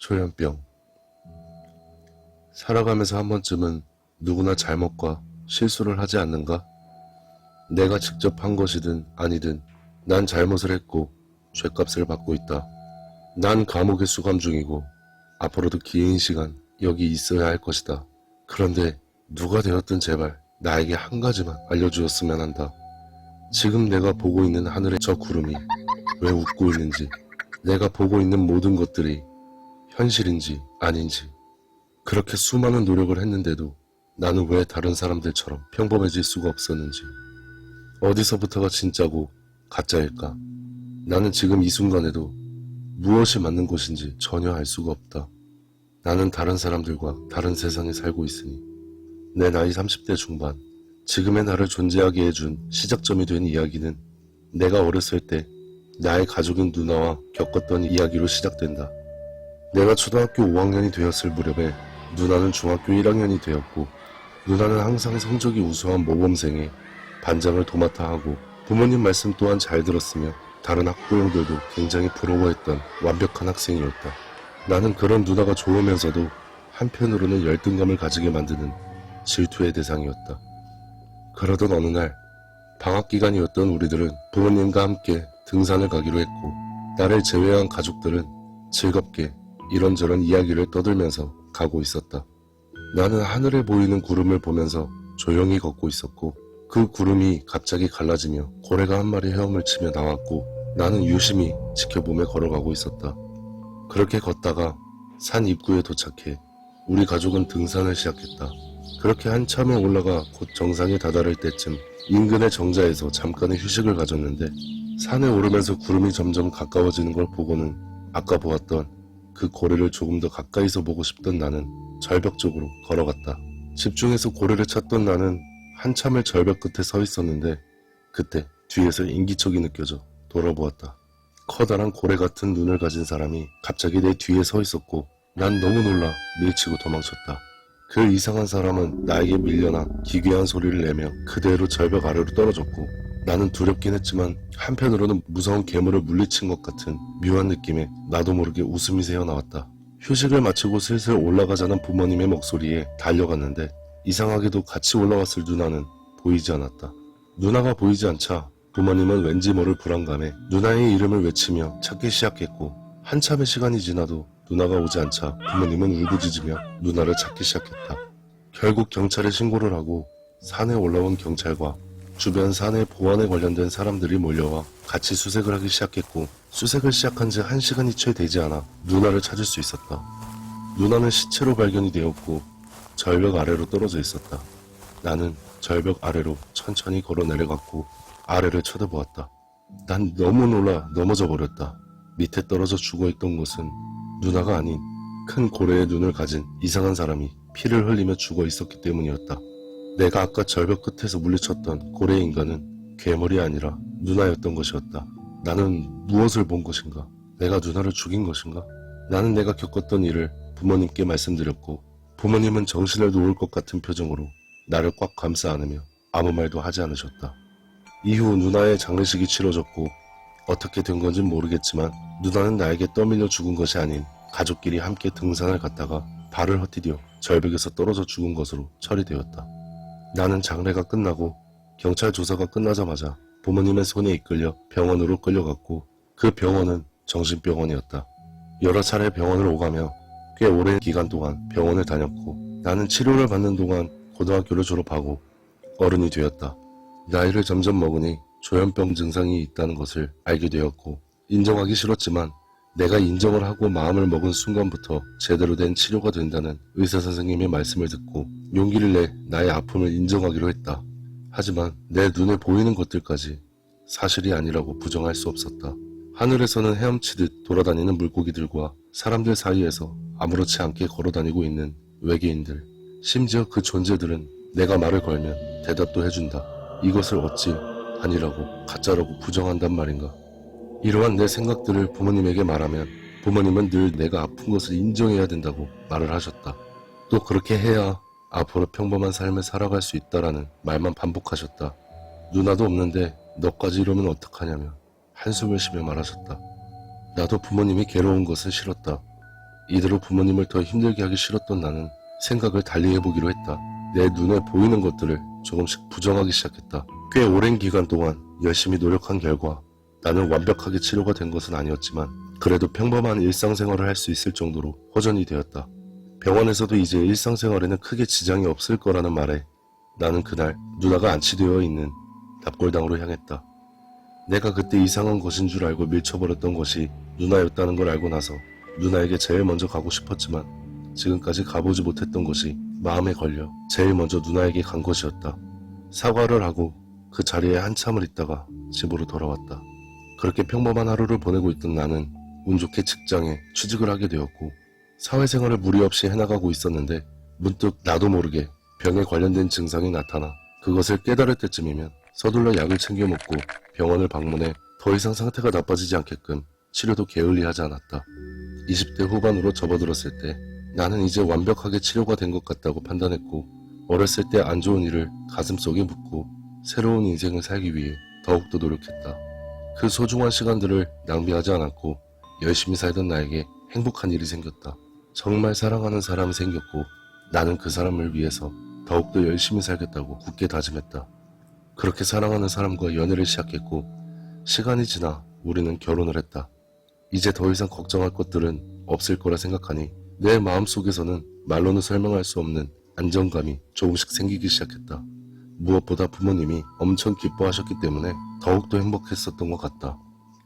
조현병. 살아가면서 한 번쯤은 누구나 잘못과 실수를 하지 않는가? 내가 직접 한 것이든 아니든 난 잘못을 했고 죗값을 받고 있다. 난 감옥에 수감 중이고 앞으로도 긴 시간 여기 있어야 할 것이다. 그런데 누가 되었든 제발 나에게 한 가지만 알려주었으면 한다. 지금 내가 보고 있는 하늘의 저 구름이 왜 웃고 있는지, 내가 보고 있는 모든 것들이 현실인지 아닌지, 그렇게 수많은 노력을 했는데도 나는 왜 다른 사람들처럼 평범해질 수가 없었는지, 어디서부터가 진짜고 가짜일까? 나는 지금 이 순간에도 무엇이 맞는 것인지 전혀 알 수가 없다. 나는 다른 사람들과 다른 세상에 살고 있으니 내 나이 30대 중반, 지금의 나를 존재하게 해준 시작점이 된 이야기는 내가 어렸을 때 나의 가족인 누나와 겪었던 이야기로 시작된다. 내가 초등학교 5학년이 되었을 무렵에 누나는 중학교 1학년이 되었고, 누나는 항상 성적이 우수한 모범생에 반장을 도맡아 하고 부모님 말씀 또한 잘 들었으며 다른 학부형들도 굉장히 부러워했던 완벽한 학생이었다. 나는 그런 누나가 좋으면서도 한편으로는 열등감을 가지게 만드는 질투의 대상이었다. 그러던 어느 날 방학 기간이었던 우리들은 부모님과 함께 등산을 가기로 했고, 나를 제외한 가족들은 즐겁게 이런저런 이야기를 떠들면서 가고 있었다. 나는 하늘에 보이는 구름을 보면서 조용히 걷고 있었고, 그 구름이 갑자기 갈라지며 고래가 한 마리 헤엄을 치며 나왔고, 나는 유심히 지켜보며 걸어가고 있었다. 그렇게 걷다가 산 입구에 도착해 우리 가족은 등산을 시작했다. 그렇게 한참을 올라가 곧 정상에 다다를 때쯤 인근의 정자에서 잠깐의 휴식을 가졌는데, 산에 오르면서 구름이 점점 가까워지는 걸 보고는 아까 보았던 그 고래를 조금 더 가까이서 보고 싶던 나는 절벽 쪽으로 걸어갔다. 집중해서 고래를 찾던 나는 한참을 절벽 끝에 서 있었는데, 그때 뒤에서 인기척이 느껴져 돌아보았다. 커다란 고래 같은 눈을 가진 사람이 갑자기 내 뒤에 서 있었고, 난 너무 놀라 밀치고 도망쳤다. 그 이상한 사람은 나에게 밀려나 기괴한 소리를 내며 그대로 절벽 아래로 떨어졌고, 나는 두렵긴 했지만 한편으로는 무서운 괴물을 물리친 것 같은 묘한 느낌에 나도 모르게 웃음이 새어나왔다. 휴식을 마치고 슬슬 올라가자는 부모님의 목소리에 달려갔는데, 이상하게도 같이 올라왔을 누나는 보이지 않았다. 누나가 보이지 않자 부모님은 왠지 모를 불안감에 누나의 이름을 외치며 찾기 시작했고, 한참의 시간이 지나도 누나가 오지 않자 부모님은 울부짖으며 누나를 찾기 시작했다. 결국 경찰에 신고를 하고 산에 올라온 경찰과 주변 산의 보안에 관련된 사람들이 몰려와 같이 수색을 하기 시작했고, 수색을 시작한 지 1시간이 채 되지 않아 누나를 찾을 수 있었다. 누나는 시체로 발견이 되었고 절벽 아래로 떨어져 있었다. 나는 절벽 아래로 천천히 걸어 내려갔고 아래를 쳐다보았다. 난 너무 놀라 넘어져 버렸다. 밑에 떨어져 죽어있던 것은 누나가 아닌 큰 고래의 눈을 가진 이상한 사람이 피를 흘리며 죽어 있었기 때문이었다. 내가 아까 절벽 끝에서 물리쳤던 고래 인간은 괴물이 아니라 누나였던 것이었다. 나는 무엇을 본 것인가? 내가 누나를 죽인 것인가? 나는 내가 겪었던 일을 부모님께 말씀드렸고, 부모님은 정신을 놓을 것 같은 표정으로 나를 꽉 감싸 안으며 아무 말도 하지 않으셨다. 이후 누나의 장례식이 치러졌고, 어떻게 된 건진 모르겠지만 누나는 나에게 떠밀려 죽은 것이 아닌 가족끼리 함께 등산을 갔다가 발을 헛디뎌 절벽에서 떨어져 죽은 것으로 처리되었다. 나는 장례가 끝나고 경찰 조사가 끝나자마자 부모님의 손에 이끌려 병원으로 끌려갔고, 그 병원은 정신병원이었다. 여러 차례 병원을 오가며 꽤 오랜 기간 동안 병원을 다녔고, 나는 치료를 받는 동안 고등학교를 졸업하고 어른이 되었다. 나이를 점점 먹으니 조현병 증상이 있다는 것을 알게 되었고, 인정하기 싫었지만 내가 인정을 하고 마음을 먹은 순간부터 제대로 된 치료가 된다는 의사선생님의 말씀을 듣고 용기를 내 나의 아픔을 인정하기로 했다. 하지만 내 눈에 보이는 것들까지 사실이 아니라고 부정할 수 없었다. 하늘에서는 헤엄치듯 돌아다니는 물고기들과 사람들 사이에서 아무렇지 않게 걸어다니고 있는 외계인들, 심지어 그 존재들은 내가 말을 걸면 대답도 해준다. 이것을 어찌 아니라고 가짜라고 부정한단 말인가. 이러한 내 생각들을 부모님에게 말하면 부모님은 늘 내가 아픈 것을 인정해야 된다고 말을 하셨다. 또 그렇게 해야 앞으로 평범한 삶을 살아갈 수 있다라는 말만 반복하셨다. 누나도 없는데 너까지 이러면 어떡하냐며 한숨을 쉬며 말하셨다. 나도 부모님이 괴로운 것은 싫었다. 이대로 부모님을 더 힘들게 하기 싫었던 나는 생각을 달리 해보기로 했다. 내 눈에 보이는 것들을 조금씩 부정하기 시작했다. 꽤 오랜 기간 동안 열심히 노력한 결과 나는 완벽하게 치료가 된 것은 아니었지만 그래도 평범한 일상생활을 할 수 있을 정도로 호전이 되었다. 병원에서도 이제 일상생활에는 크게 지장이 없을 거라는 말에 나는 그날 누나가 안치되어 있는 납골당으로 향했다. 내가 그때 이상한 것인 줄 알고 밀쳐버렸던 것이 누나였다는 걸 알고 나서 누나에게 제일 먼저 가고 싶었지만 지금까지 가보지 못했던 것이 마음에 걸려 제일 먼저 누나에게 간 것이었다. 사과를 하고 그 자리에 한참을 있다가 집으로 돌아왔다. 그렇게 평범한 하루를 보내고 있던 나는 운 좋게 직장에 취직을 하게 되었고 사회생활을 무리 없이 해나가고 있었는데 문득 나도 모르게 병에 관련된 증상이 나타나 그것을 깨달을 때쯤이면 서둘러 약을 챙겨 먹고 병원을 방문해 더 이상 상태가 나빠지지 않게끔 치료도 게을리하지 않았다. 20대 후반으로 접어들었을 때 나는 이제 완벽하게 치료가 된 것 같다고 판단했고 어렸을 때 안 좋은 일을 가슴속에 묻고 새로운 인생을 살기 위해 더욱더 노력했다. 그 소중한 시간들을 낭비하지 않았고 열심히 살던 나에게 행복한 일이 생겼다. 정말 사랑하는 사람이 생겼고 나는 그 사람을 위해서 더욱더 열심히 살겠다고 굳게 다짐했다. 그렇게 사랑하는 사람과 연애를 시작했고 시간이 지나 우리는 결혼을 했다. 이제 더 이상 걱정할 것들은 없을 거라 생각하니 내 마음속에서는 말로는 설명할 수 없는 안정감이 조금씩 생기기 시작했다. 무엇보다 부모님이 엄청 기뻐하셨기 때문에 더욱더 행복했었던 것 같다.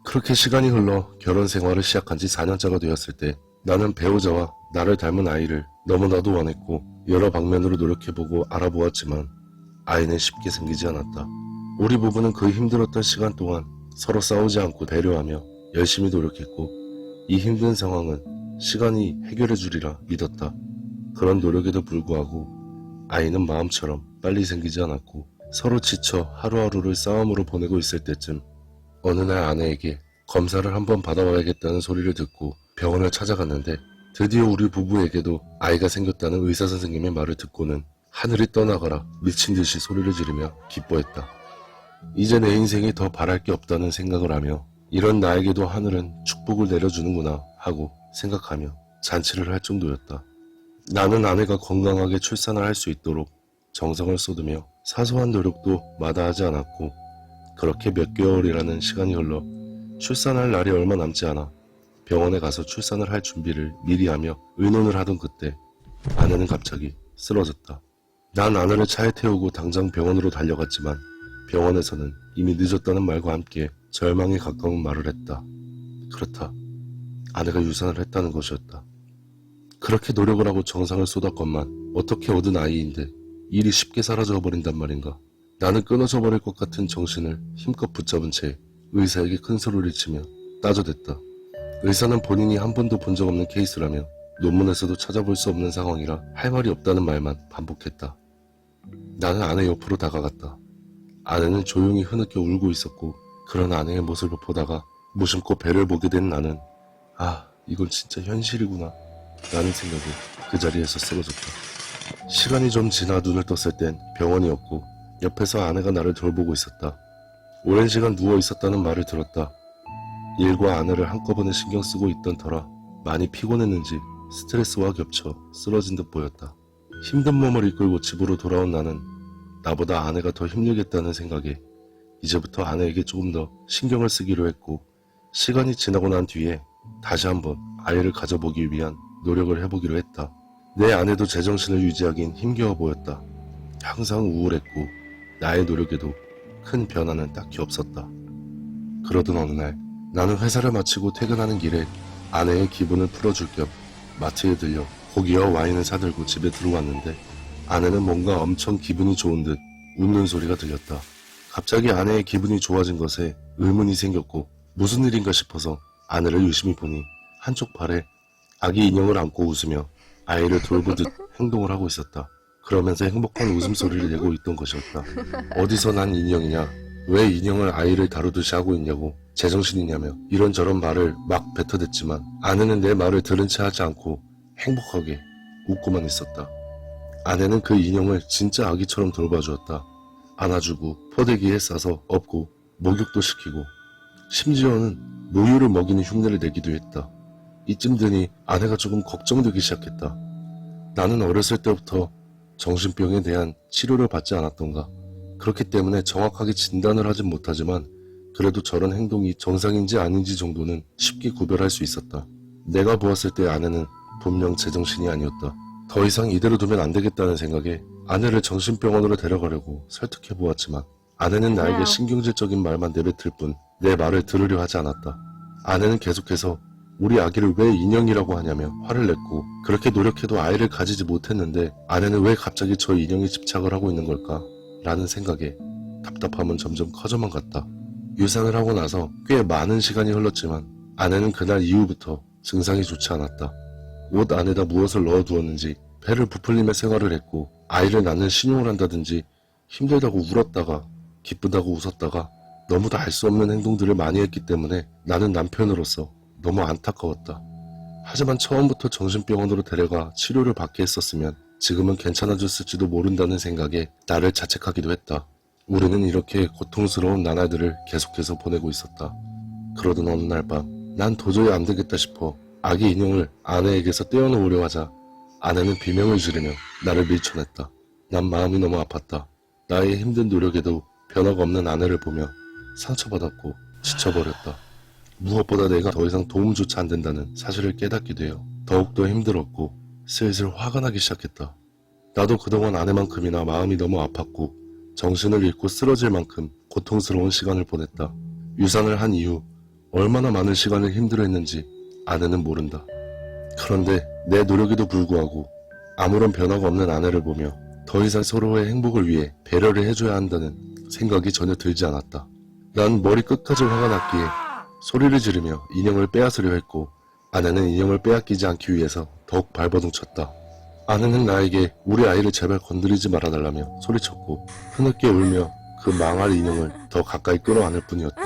그렇게 시간이 흘러 결혼 생활을 시작한 지 4년차가 되었을 때 나는 배우자와 나를 닮은 아이를 너무나도 원했고 여러 방면으로 노력해보고 알아보았지만 아이는 쉽게 생기지 않았다. 우리 부부는 그 힘들었던 시간 동안 서로 싸우지 않고 배려하며 열심히 노력했고 이 힘든 상황은 시간이 해결해 주리라 믿었다. 그런 노력에도 불구하고 아이는 마음처럼 빨리 생기지 않았고 서로 지쳐 하루하루를 싸움으로 보내고 있을 때쯤 어느 날 아내에게 검사를 한번 받아와야겠다는 소리를 듣고 병원을 찾아갔는데 드디어 우리 부부에게도 아이가 생겼다는 의사 선생님의 말을 듣고는 하늘이 떠나가라 미친 듯이 소리를 지르며 기뻐했다. 이제 내 인생에 더 바랄 게 없다는 생각을 하며 이런 나에게도 하늘은 축복을 내려주는구나 하고 생각하며 잔치를 할 정도였다. 나는 아내가 건강하게 출산을 할 수 있도록 정성을 쏟으며 사소한 노력도 마다하지 않았고 그렇게 몇 개월이라는 시간이 흘러 출산할 날이 얼마 남지 않아 병원에 가서 출산을 할 준비를 미리 하며 의논을 하던 그때 아내는 갑자기 쓰러졌다. 난 아내를 차에 태우고 당장 병원으로 달려갔지만 병원에서는 이미 늦었다는 말과 함께 절망에 가까운 말을 했다. 그렇다. 아내가 유산을 했다는 것이었다. 그렇게 노력을 하고 정성을 쏟았건만 어떻게 얻은 아이인데 일이 쉽게 사라져버린단 말인가. 나는 끊어져 버릴 것 같은 정신을 힘껏 붙잡은 채 의사에게 큰 소리를 치며 따져댔다. 의사는 본인이 한 번도 본 적 없는 케이스라며 논문에서도 찾아볼 수 없는 상황이라 할 말이 없다는 말만 반복했다. 나는 아내 옆으로 다가갔다. 아내는 조용히 흐느껴 울고 있었고 그런 아내의 모습을 보다가 무심코 배를 보게 된 나는 이건 진짜 현실이구나 라는 생각에 그 자리에서 쓰러졌다. 시간이 좀 지나 눈을 떴을 땐 병원이었고 옆에서 아내가 나를 돌보고 있었다. 오랜 시간 누워 있었다는 말을 들었다. 일과 아내를 한꺼번에 신경 쓰고 있던 터라 많이 피곤했는지 스트레스와 겹쳐 쓰러진 듯 보였다. 힘든 몸을 이끌고 집으로 돌아온 나는 나보다 아내가 더 힘들겠다는 생각에 이제부터 아내에게 조금 더 신경을 쓰기로 했고 시간이 지나고 난 뒤에 다시 한번 아이를 가져보기 위한 노력을 해보기로 했다. 내 아내도 제정신을 유지하긴 힘겨워 보였다. 항상 우울했고 나의 노력에도 큰 변화는 딱히 없었다. 그러던 어느 날 나는 회사를 마치고 퇴근하는 길에 아내의 기분을 풀어줄 겸 마트에 들려 고기와 와인을 사들고 집에 들어왔는데 아내는 뭔가 엄청 기분이 좋은 듯 웃는 소리가 들렸다. 갑자기 아내의 기분이 좋아진 것에 의문이 생겼고 무슨 일인가 싶어서 아내를 유심히 보니 한쪽 팔에 아기 인형을 안고 웃으며 아이를 돌보듯 행동을 하고 있었다. 그러면서 행복한 웃음소리를 내고 있던 것이었다. 어디서 난 인형이냐, 왜 인형을 아이를 다루듯이 하고 있냐고 제정신이냐며 이런저런 말을 막 뱉어댔지만 아내는 내 말을 들은 채 하지 않고 행복하게 웃고만 있었다. 아내는 그 인형을 진짜 아기처럼 돌봐주었다. 안아주고 포대기에 싸서 업고 목욕도 시키고 심지어는 모유를 먹이는 흉내를 내기도 했다. 이쯤 되니 아내가 조금 걱정되기 시작했다. 나는 어렸을 때부터 정신병에 대한 치료를 받지 않았던가. 그렇기 때문에 정확하게 진단을 하진 못하지만 그래도 저런 행동이 정상인지 아닌지 정도는 쉽게 구별할 수 있었다. 내가 보았을 때 아내는 분명 제정신이 아니었다. 더 이상 이대로 두면 안 되겠다는 생각에 아내를 정신병원으로 데려가려고 설득해 보았지만 아내는 나에게 신경질적인 말만 내뱉을 뿐 내 말을 들으려 하지 않았다. 아내는 계속해서 우리 아기를 왜 인형이라고 하냐며 화를 냈고 그렇게 노력해도 아이를 가지지 못했는데 아내는 왜 갑자기 저 인형에 집착을 하고 있는 걸까? 라는 생각에 답답함은 점점 커져만 갔다. 유산을 하고 나서 꽤 많은 시간이 흘렀지만 아내는 그날 이후부터 증상이 좋지 않았다. 옷 안에다 무엇을 넣어두었는지 배를 부풀리며 생활을 했고 아이를 낳는 신용을 한다든지 힘들다고 울었다가 기쁘다고 웃었다가 너무 다 알 수 없는 행동들을 많이 했기 때문에 나는 남편으로서 너무 안타까웠다. 하지만 처음부터 정신병원으로 데려가 치료를 받게 했었으면 지금은 괜찮아졌을지도 모른다는 생각에 나를 자책하기도 했다. 우리는 이렇게 고통스러운 나날들을 계속해서 보내고 있었다. 그러던 어느 날 밤 난 도저히 안 되겠다 싶어 아기 인형을 아내에게서 떼어놓으려 하자 아내는 비명을 지르며 나를 밀쳐냈다. 난 마음이 너무 아팠다. 나의 힘든 노력에도 변화가 없는 아내를 보며 상처받았고 지쳐버렸다. 무엇보다 내가 더 이상 도움조차 안 된다는 사실을 깨닫게 되어 더욱더 힘들었고 슬슬 화가 나기 시작했다. 나도 그동안 아내만큼이나 마음이 너무 아팠고 정신을 잃고 쓰러질 만큼 고통스러운 시간을 보냈다. 유산을 한 이후 얼마나 많은 시간을 힘들어했는지 아내는 모른다. 그런데 내 노력에도 불구하고 아무런 변화가 없는 아내를 보며 더 이상 서로의 행복을 위해 배려를 해줘야 한다는 생각이 전혀 들지 않았다. 난 머리 끝까지 화가 났기에 소리를 지르며 인형을 빼앗으려 했고 아내는 인형을 빼앗기지 않기 위해서 더욱 발버둥쳤다. 아내는 나에게 우리 아이를 제발 건드리지 말아달라며 소리쳤고 흐느껴 울며 그 망할 인형을 더 가까이 끌어안을 뿐이었다.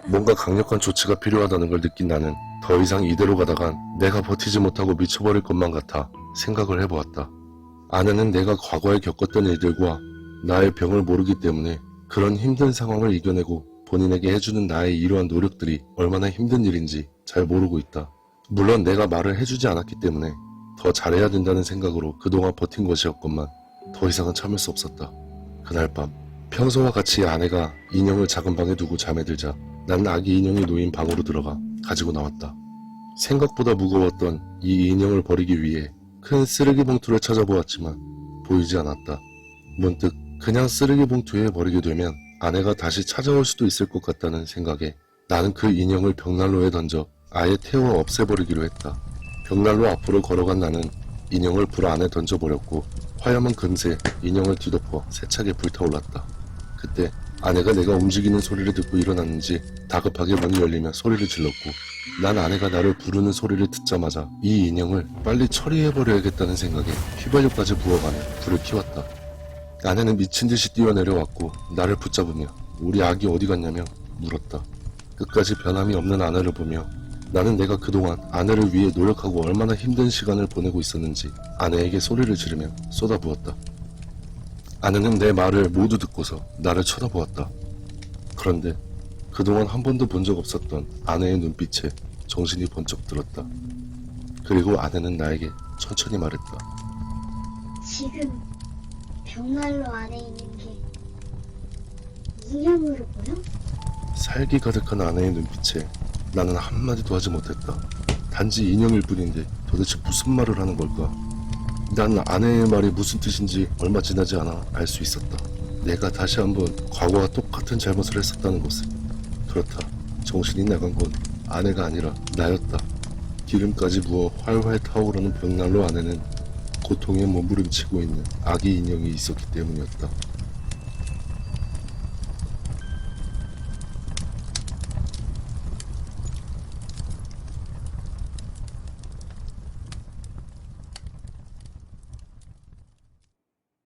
뭔가 강력한 조치가 필요하다는 걸 느낀 나는 더 이상 이대로 가다간 내가 버티지 못하고 미쳐버릴 것만 같아 생각을 해보았다. 아내는 내가 과거에 겪었던 일들과 나의 병을 모르기 때문에 그런 힘든 상황을 이겨내고 본인에게 해주는 나의 이러한 노력들이 얼마나 힘든 일인지 잘 모르고 있다. 물론 내가 말을 해주지 않았기 때문에 더 잘해야 된다는 생각으로 그동안 버틴 것이었건만 더 이상은 참을 수 없었다. 그날 밤 평소와 같이 아내가 인형을 작은 방에 두고 잠에 들자 난 아기 인형이 놓인 방으로 들어가 가지고 나왔다. 생각보다 무거웠던 이 인형을 버리기 위해 큰 쓰레기 봉투를 찾아보았지만 보이지 않았다. 문득 그냥 쓰레기 봉투에 버리게 되면 아내가 다시 찾아올 수도 있을 것 같다는 생각에 나는 그 인형을 벽난로에 던져 아예 태워 없애버리기로 했다. 벽난로 앞으로 걸어간 나는 인형을 불 안에 던져버렸고 화염은 금세 인형을 뒤덮어 세차게 불타올랐다. 그때 아내가 내가 움직이는 소리를 듣고 일어났는지 다급하게 문이 열리며 소리를 질렀고 난 아내가 나를 부르는 소리를 듣자마자 이 인형을 빨리 처리해버려야겠다는 생각에 휘발유까지 부어가며 불을 키웠다. 아내는 미친듯이 뛰어내려왔고 나를 붙잡으며 우리 아기 어디 갔냐며 물었다. 끝까지 변함이 없는 아내를 보며 나는 내가 그동안 아내를 위해 노력하고 얼마나 힘든 시간을 보내고 있었는지 아내에게 소리를 지르며 쏟아부었다. 아내는 내 말을 모두 듣고서 나를 쳐다보았다. 그런데 그동안 한 번도 본 적 없었던 아내의 눈빛에 정신이 번쩍 들었다. 그리고 아내는 나에게 천천히 말했다. 지금 벽난로 안에 있는 게 인형으로 보여? 살기 가득한 아내의 눈빛에 나는 한마디도 하지 못했다. 단지 인형일 뿐인데 도대체 무슨 말을 하는 걸까? 난 아내의 말이 무슨 뜻인지 얼마 지나지 않아 알 수 있었다. 내가 다시 한번 과거와 똑같은 잘못을 했었다는 것을. 그렇다. 정신이 나간 건 아내가 아니라 나였다. 기름까지 부어 활활 타오르는 벽난로 안에는 고통에 몸부림치고 있는 아기 인형이 있었기 때문이었다.